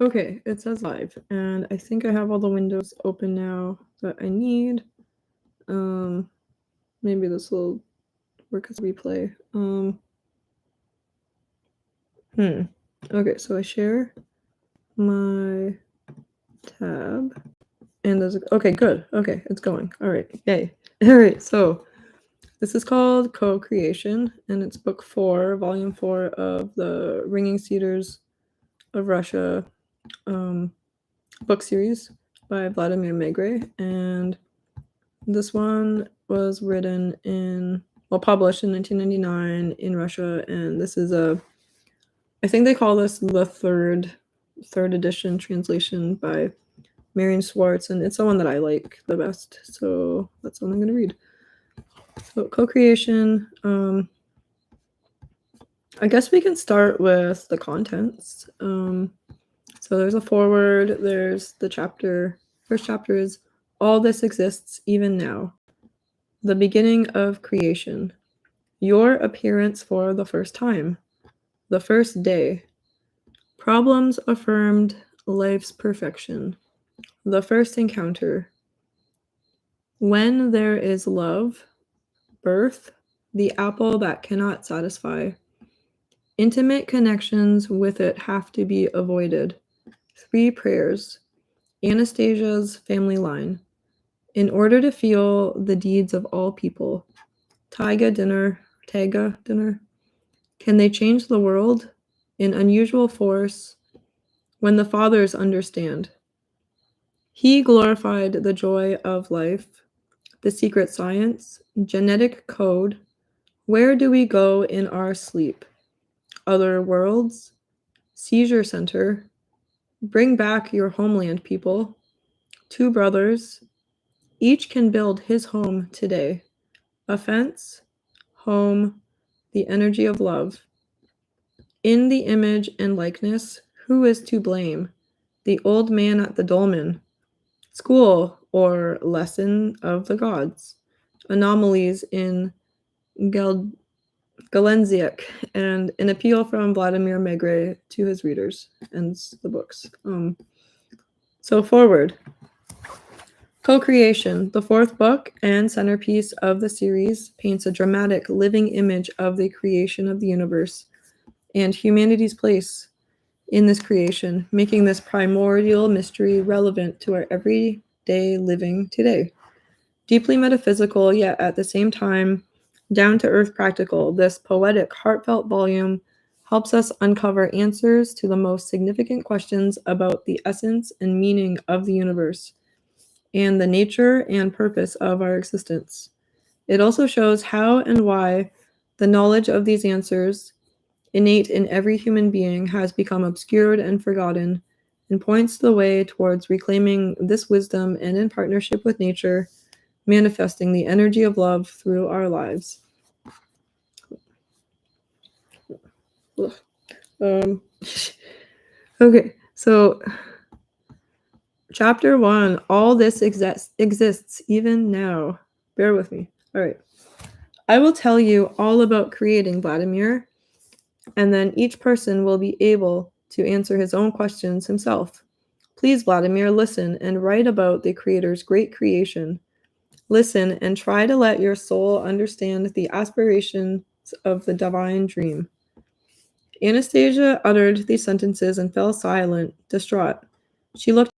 Okay, it says live, and I think I have all the windows open now that I need. Maybe this will work as a replay. Okay, so I share my tab, and there's okay, good. Okay, it's going. All right, yay. All right, so this is called Co-Creation, and it's book 4, volume 4 of the Ringing Cedars of Russia book series by Vladimir Megre, and this one was written published in 1999 in Russia, and this is I think they call this the third edition translation by Marion Swartz, and it's the one that I like the best, so that's the one I'm going to read. So co-creation, I guess we can start with the contents. So there's a foreword, there's the chapter. First chapter is All This Exists Even Now. The beginning of creation. Your appearance for the first time. The first day. Problems affirmed life's perfection. The first encounter. When there is love. Birth. The apple that cannot satisfy. Intimate connections with it have to be avoided. 3 prayers. Anastasia's family line. In order to feel the deeds of all people. Taiga dinner. Can they change the world? In unusual force. When the fathers understand. He glorified the joy of life. The secret science. Genetic code. Where do we go in our sleep? Other worlds. Seizure center. Bring back your homeland, people. 2 brothers. Each can build his home today. Offense. Home. The energy of love. In the image and likeness, who is to blame? The old man at the dolmen. School or lesson of the gods. Anomalies in Galenziak, and an appeal from Vladimir Megre to his readers, ends the books. So forward. Co-creation, the 4th book and centerpiece of the series, paints a dramatic living image of the creation of the universe and humanity's place in this creation, making this primordial mystery relevant to our everyday living today. Deeply metaphysical, yet at the same time, down-to-earth practical, this poetic, heartfelt volume helps us uncover answers to the most significant questions about the essence and meaning of the universe and the nature and purpose of our existence. It also shows how and why the knowledge of these answers, innate in every human being, has become obscured and forgotten, and points the way towards reclaiming this wisdom and, in partnership with nature, manifesting the energy of love through our lives. Okay, so chapter 1, all this exists even now. Bear with me. All right. I will tell you all about creating, Vladimir, and then each person will be able to answer his own questions himself. Please, Vladimir, listen and write about the Creator's great creation. Listen and try to let your soul understand the aspirations of the divine dream. Anastasia uttered these sentences and fell silent, distraught. She looked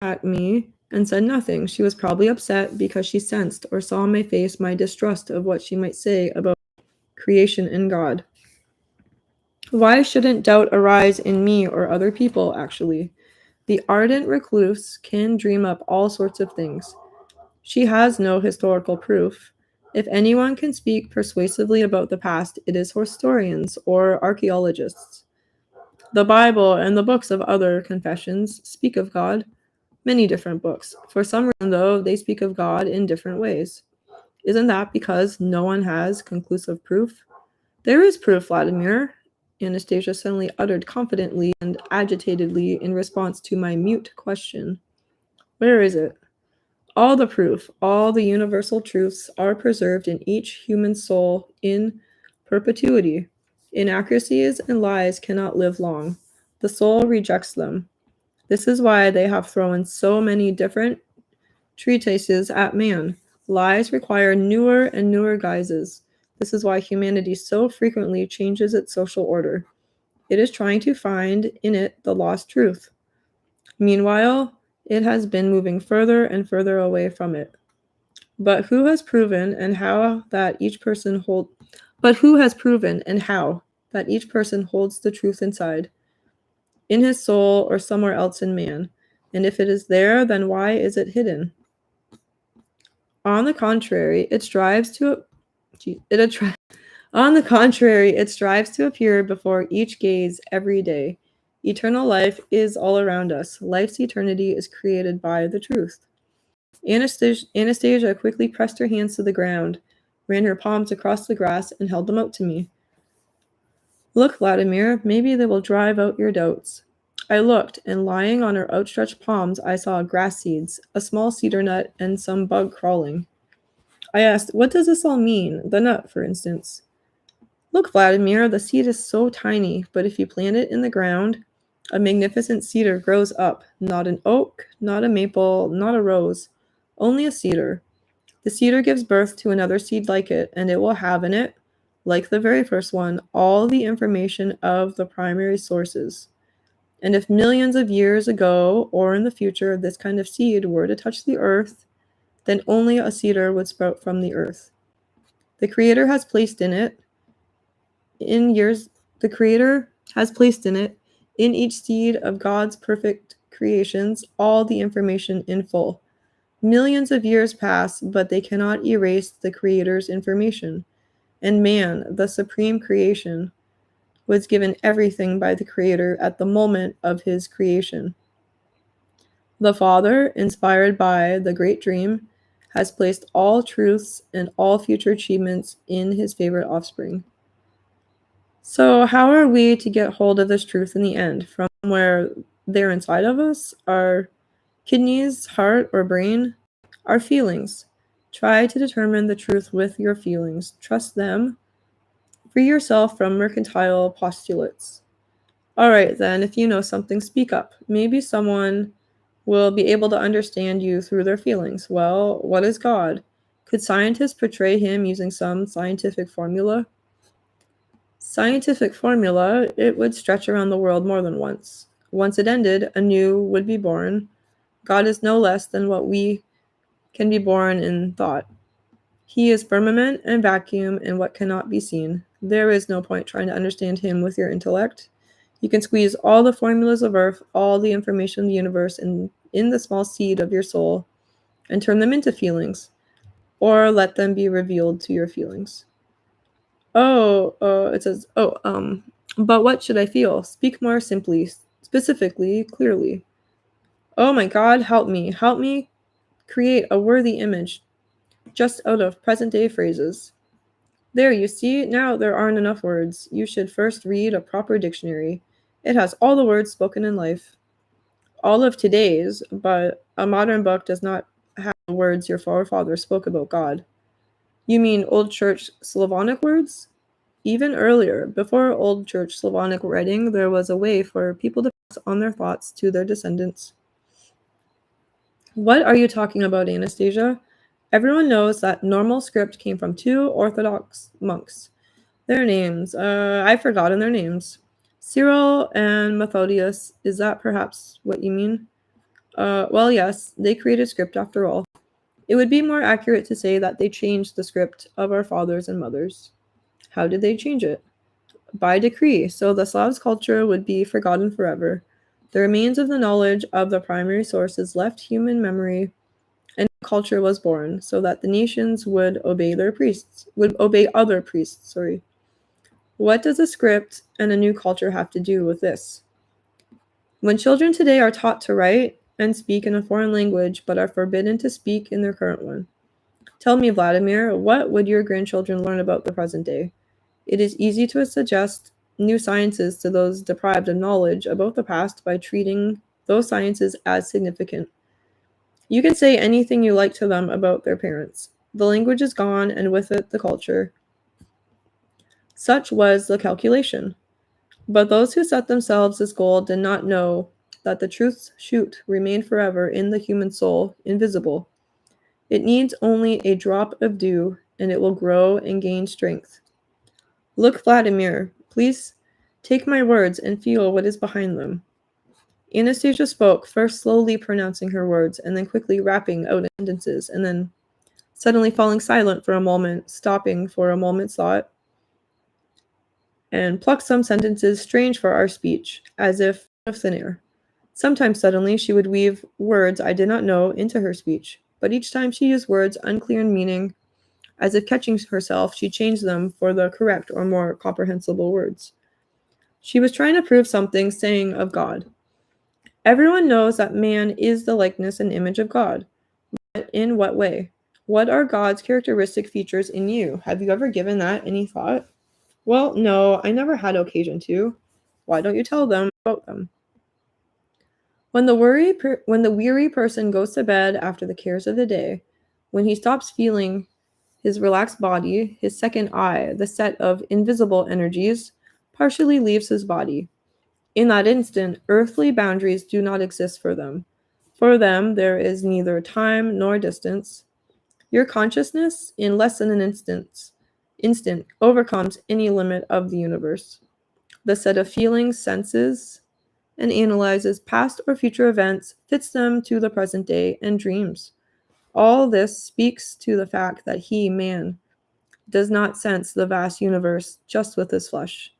at me and said nothing. She was probably upset because she sensed or saw in my face my distrust of what she might say about creation and God. Why shouldn't doubt arise in me or other people, actually? The ardent recluse can dream up all sorts of things. She has no historical proof. If anyone can speak persuasively about the past, it is historians or archaeologists. The Bible and the books of other confessions speak of God, many different books. For some reason, though, they speak of God in different ways. Isn't that because no one has conclusive proof? There is proof, Vladimir, Anastasia suddenly uttered confidently and agitatedly in response to my mute question. Where is it? All the proof, all the universal truths are preserved in each human soul in perpetuity. Inaccuracies and lies cannot live long. The soul rejects them. This is why they have thrown so many different treatises at man. Lies require newer and newer guises. This is why humanity so frequently changes its social order. It is trying to find in it the lost truth. Meanwhile, it has been moving further and further away from it. But who has proven and how that each person hold but who has proven and how that each person holds the truth inside, in his soul or somewhere else in man? And if it is there, then why is it hidden? On the contrary, it strives to on the contrary, it strives to appear before each gaze every day. Eternal life is all around us. Life's eternity is created by the truth. Anastasia quickly pressed her hands to the ground, ran her palms across the grass, and held them out to me. Look, Vladimir, maybe they will drive out your doubts. I looked, and lying on her outstretched palms, I saw grass seeds, a small cedar nut, and some bug crawling. I asked, what does this all mean? The nut, for instance. Look, Vladimir, the seed is so tiny, but if you plant it in the ground, a magnificent cedar grows up. Not an oak, not a maple, not a rose, only a cedar. The cedar gives birth to another seed like it, and it will have in it, like the very first one, all the information of the primary sources. And if millions of years ago or in the future this kind of seed were to touch the earth, then only a cedar would sprout from the earth. The Creator has placed in it, in each seed of God's perfect creations, all the information in full. Millions of years pass, but they cannot erase the Creator's information. And man, the supreme creation, was given everything by the Creator at the moment of his creation. The Father, inspired by the great dream, has placed all truths and all future achievements in his favorite offspring. So how are we to get hold of this truth in the end? From where they're inside of us? Our kidneys, heart, or brain? Our feelings. Try to determine the truth with your feelings. Trust them. Free yourself from mercantile postulates. All right, then, if you know something, speak up. Maybe someone will be able to understand you through their feelings. Well, what is God? Could scientists portray him using some scientific formula? Scientific formula, it would stretch around the world more than once. Once it ended, a new would be born. God is no less than what we can be born in thought. He is firmament and vacuum and what cannot be seen. There is no point trying to understand him with your intellect. You can squeeze all the formulas of earth, all the information of the universe in the small seed of your soul, and turn them into feelings, or let them be revealed to your feelings. It says, but what should I feel? Speak more simply, specifically, clearly. Oh my God, help me create a worthy image, just out of present-day phrases. There, you see, now there aren't enough words. You should first read a proper dictionary. It has all the words spoken in life. All of today's, but a modern book does not have the words your forefathers spoke about God. You mean Old Church Slavonic words? Even earlier, before Old Church Slavonic writing, there was a way for people to pass on their thoughts to their descendants. What are you talking about, Anastasia? Everyone knows that normal script came from two Orthodox monks. Their names, I've forgotten their names. Cyril and Methodius, is that perhaps what you mean? Well, yes, they created script after all. It would be more accurate to say that they changed the script of our fathers and mothers. How did they change it? By decree, so the Slavs' culture would be forgotten forever. The remains of the knowledge of the primary sources left human memory, and culture was born, so that the nations would obey other priests, sorry. What does a script and a new culture have to do with this? When children today are taught to write and speak in a foreign language, but are forbidden to speak in their current one. Tell me, Vladimir, what would your grandchildren learn about the present day? It is easy to suggest new sciences to those deprived of knowledge about the past by treating those sciences as significant. You can say anything you like to them about their parents. The language is gone, and with it, the culture. Such was the calculation. But those who set themselves this goal did not know that the truth's shoot remained forever in the human soul, invisible. It needs only a drop of dew, and it will grow and gain strength. Look, Vladimir, please take my words and feel what is behind them. Anastasia spoke, first slowly pronouncing her words, and then quickly rapping out sentences, and then suddenly falling silent for a moment, stopping for a moment's thought, and plucked some sentences strange for our speech, as if out of thin air. Sometimes suddenly she would weave words I did not know into her speech, but each time she used words unclear in meaning, as if catching herself, she changed them for the correct or more comprehensible words. She was trying to prove something, saying of God. Everyone knows that man is the likeness and image of God. But in what way? What are God's characteristic features in you? Have you ever given that any thought? Well, no, I never had occasion to. Why don't you tell them about them? When the weary person goes to bed after the cares of the day, when he stops feeling his relaxed body, his second eye, the set of invisible energies, partially leaves his body. In that instant, earthly boundaries do not exist for them. For them, there is neither time nor distance. Your consciousness, in less than an instant overcomes any limit of the universe. The set of feelings, senses, and analyzes past or future events, fits them to the present day, and dreams. All this speaks to the fact that he, man, does not sense the vast universe just with his flesh.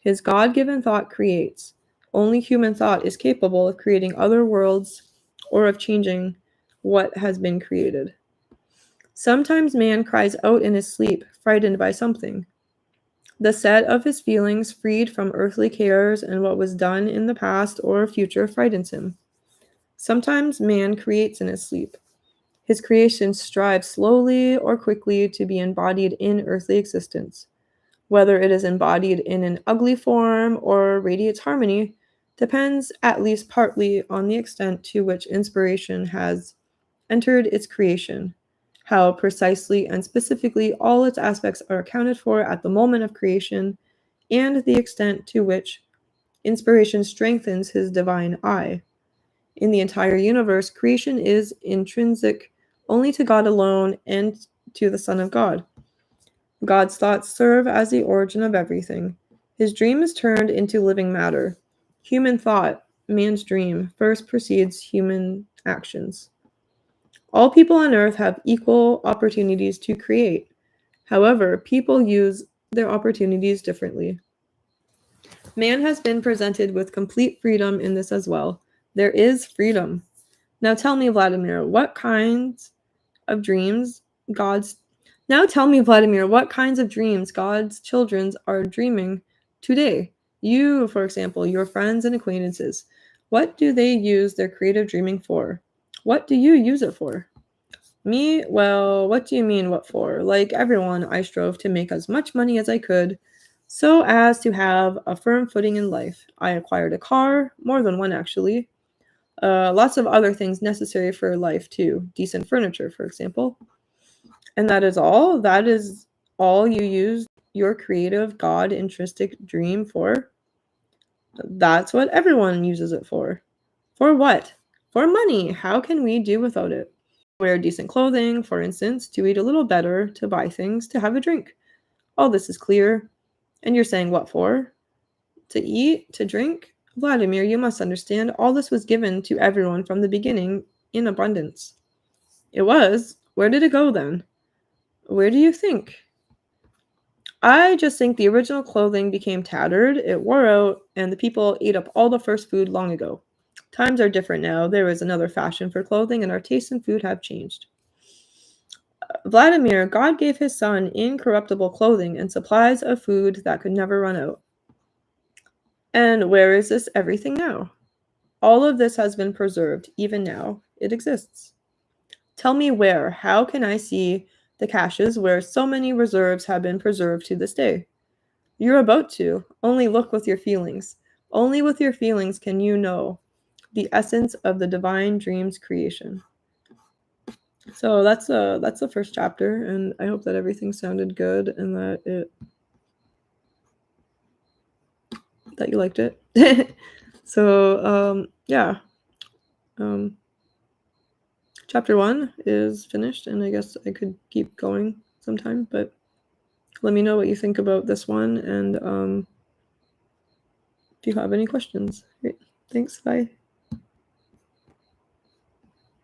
His God-given thought creates. Only human thought is capable of creating other worlds or of changing what has been created. Sometimes man cries out in his sleep, frightened by something. The set of his feelings, freed from earthly cares and what was done in the past or future, frightens him. Sometimes man creates in his sleep. His creations strive slowly or quickly to be embodied in earthly existence. Whether it is embodied in an ugly form or radiates harmony depends at least partly on the extent to which inspiration has entered its creation, how precisely and specifically all its aspects are accounted for at the moment of creation, and the extent to which inspiration strengthens his divine eye. In the entire universe, creation is intrinsic only to God alone and to the Son of God. God's thoughts serve as the origin of everything. His dream is turned into living matter. Human thought, man's dream, first precedes human actions. All people on earth have equal opportunities to create. However, people use their opportunities differently. Man has been presented with complete freedom in this as well. There is freedom. Now tell me, Vladimir, what kinds of dreams God's children are dreaming today? You, for example, your friends and acquaintances. What do they use their creative dreaming for? What do you use it for? Me? Well, what do you mean, what for? Like everyone, I strove to make as much money as I could so as to have a firm footing in life. I acquired a car, more than one actually. Lots of other things necessary for life too. Decent furniture, for example. And that is all? That is all you use your creative, God intrinsic dream for? That's what everyone uses it for. For what? For money. How can we do without it? Wear decent clothing, for instance, to eat a little better, to buy things, to have a drink. All this is clear. And you're saying what for? To eat? To drink? Vladimir, you must understand, all this was given to everyone from the beginning in abundance. It was? Where did it go then? Where do you think? I just think the original clothing became tattered, it wore out, and the people ate up all the first food long ago. Times are different now. There is another fashion for clothing, and our tastes in food have changed. Vladimir, God gave his son incorruptible clothing and supplies of food that could never run out. And where is this everything now? All of this has been preserved. Even now, it exists. Tell me where. How can I see the caches where so many reserves have been preserved to this day? You're about to. Only look with your feelings. Only with your feelings can you know the essence of the divine dream's creation. So that's the first chapter, and I hope that everything sounded good and that it that you liked it. So, yeah. Chapter 1 is finished, and I guess I could keep going sometime, but let me know what you think about this one, and if you have any questions. Great. Thanks. Bye.